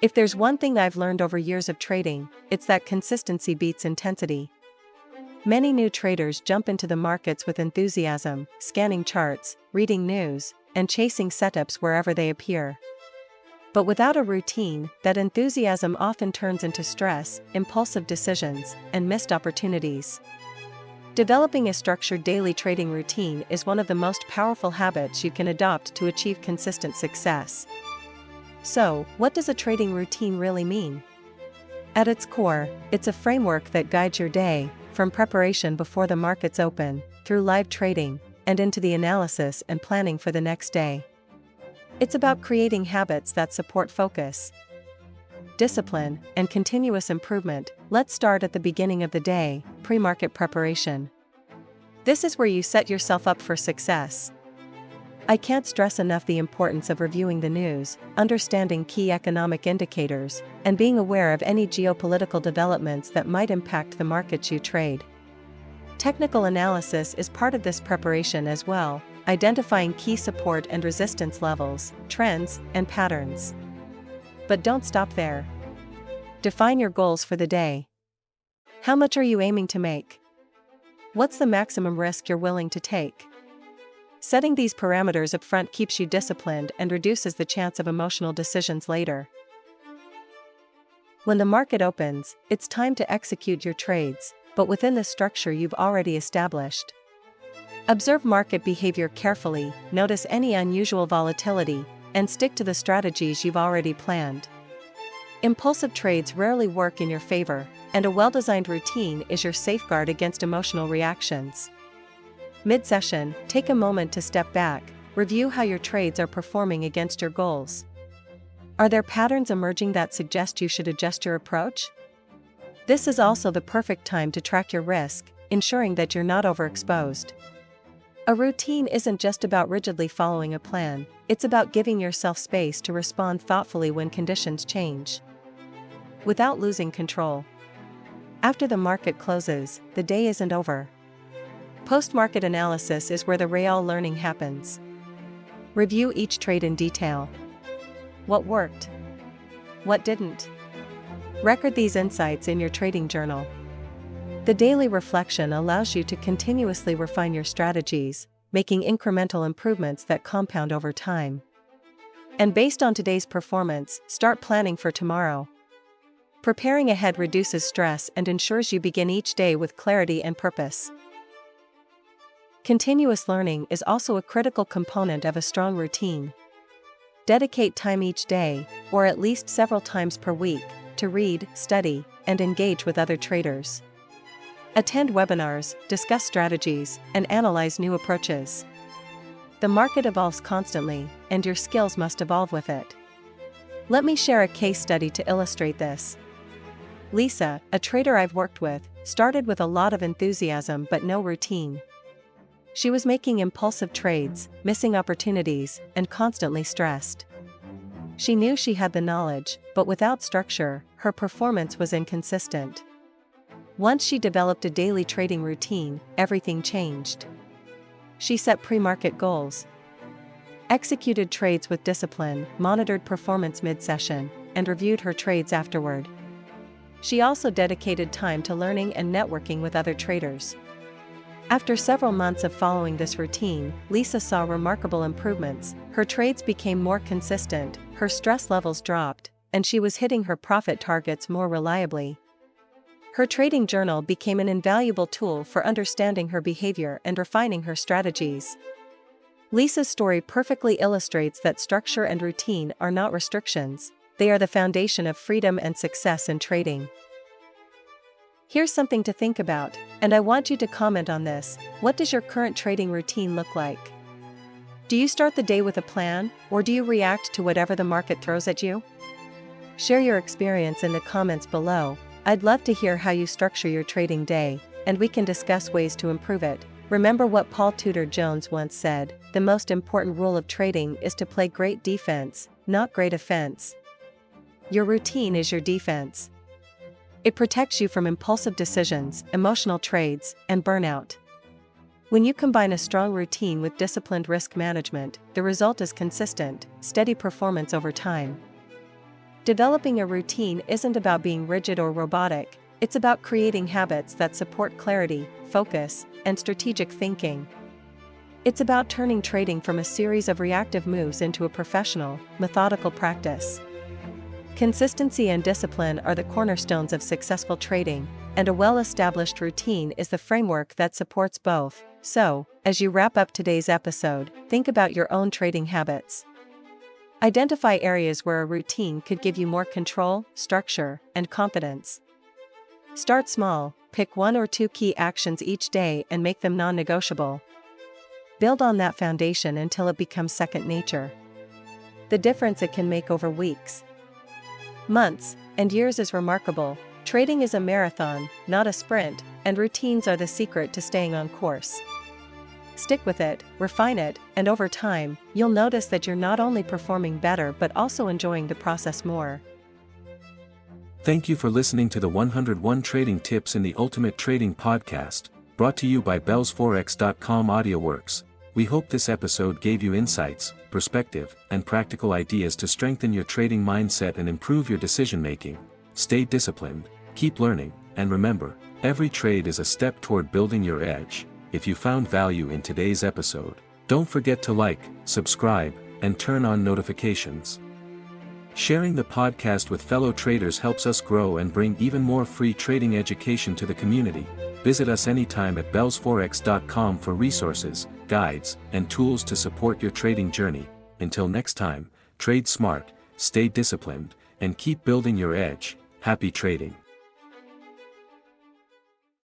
If there's one thing I've learned over years of trading, it's that consistency beats intensity. Many new traders jump into the markets with enthusiasm, scanning charts, reading news, and chasing setups wherever they appear. But without a routine, that enthusiasm often turns into stress, impulsive decisions, and missed opportunities. Developing a structured daily trading routine is one of the most powerful habits you can adopt to achieve consistent success. So, what does a trading routine really mean? At its core, it's a framework that guides your day, from preparation before the markets open, through live trading, and into the analysis and planning for the next day. It's about creating habits that support focus, discipline, and continuous improvement. Let's start at the beginning of the day, pre-market preparation. This is where you set yourself up for success. I can't stress enough the importance of reviewing the news, understanding key economic indicators, and being aware of any geopolitical developments that might impact the markets you trade. Technical analysis is part of this preparation as well, identifying key support and resistance levels, trends, and patterns. But don't stop there. Define your goals for the day. How much are you aiming to make? What's the maximum risk you're willing to take? Setting these parameters up front keeps you disciplined and reduces the chance of emotional decisions later. When the market opens, it's time to execute your trades, but within the structure you've already established. Observe market behavior carefully, notice any unusual volatility, and stick to the strategies you've already planned. Impulsive trades rarely work in your favor, and a well-designed routine is your safeguard against emotional reactions. Mid-session, take a moment to step back, review how your trades are performing against your goals. Are there patterns emerging that suggest you should adjust your approach? This is also the perfect time to track your risk, ensuring that you're not overexposed. A routine isn't just about rigidly following a plan, it's about giving yourself space to respond thoughtfully when conditions change, without losing control. After the market closes, the day isn't over. Post-market analysis is where the real learning happens. Review each trade in detail. What worked? What didn't? Record these insights in your trading journal. The daily reflection allows you to continuously refine your strategies, making incremental improvements that compound over time. And based on today's performance, start planning for tomorrow. Preparing ahead reduces stress and ensures you begin each day with clarity and purpose. Continuous learning is also a critical component of a strong routine. Dedicate time each day, or at least several times per week, to read, study, and engage with other traders. Attend webinars, discuss strategies, and analyze new approaches. The market evolves constantly, and your skills must evolve with it. Let me share a case study to illustrate this. Lisa, a trader I've worked with, started with a lot of enthusiasm but no routine. She was making impulsive trades, missing opportunities, and constantly stressed. She knew she had the knowledge, but without structure, her performance was inconsistent. Once she developed a daily trading routine, everything changed. She set pre-market goals, executed trades with discipline, monitored performance mid-session, and reviewed her trades afterward. She also dedicated time to learning and networking with other traders. After several months of following this routine, Lisa saw remarkable improvements. Her trades became more consistent, her stress levels dropped, and she was hitting her profit targets more reliably. Her trading journal became an invaluable tool for understanding her behavior and refining her strategies. Lisa's story perfectly illustrates that structure and routine are not restrictions, they are the foundation of freedom and success in trading. Here's something to think about, and I want you to comment on this. What does your current trading routine look like? Do you start the day with a plan, or do you react to whatever the market throws at you? Share your experience in the comments below. I'd love to hear how you structure your trading day, and we can discuss ways to improve it. Remember what Paul Tudor Jones once said, the most important rule of trading is to play great defense, not great offense. Your routine is your defense. It protects you from impulsive decisions, emotional trades, and burnout. When you combine a strong routine with disciplined risk management, the result is consistent, steady performance over time. Developing a routine isn't about being rigid or robotic, it's about creating habits that support clarity, focus, and strategic thinking. It's about turning trading from a series of reactive moves into a professional, methodical practice. Consistency and discipline are the cornerstones of successful trading, and a well-established routine is the framework that supports both. So, as you wrap up today's episode, think about your own trading habits. Identify areas where a routine could give you more control, structure, and confidence. Start small, pick 1 or 2 key actions each day and make them non-negotiable. Build on that foundation until it becomes second nature. The difference it can make over weeks, months, and years is remarkable. Trading is a marathon, not a sprint, and routines are the secret to staying on course. Stick with it, refine it, and over time, you'll notice that you're not only performing better but also enjoying the process more. Thank you for listening to the 101 Trading Tips in the Ultimate Trading Podcast, brought to you by bellsforex.com AudioWorks. We hope this episode gave you insights, perspective, and practical ideas to strengthen your trading mindset and improve your decision-making. Stay disciplined, keep learning, and remember, every trade is a step toward building your edge. If you found value in today's episode, don't forget to like, subscribe, and turn on notifications. Sharing the podcast with fellow traders helps us grow and bring even more free trading education to the community. Visit us anytime at bellsforex.com for resources, guides, and tools to support your trading journey. Until next time, trade smart, stay disciplined, and keep building your edge. Happy trading!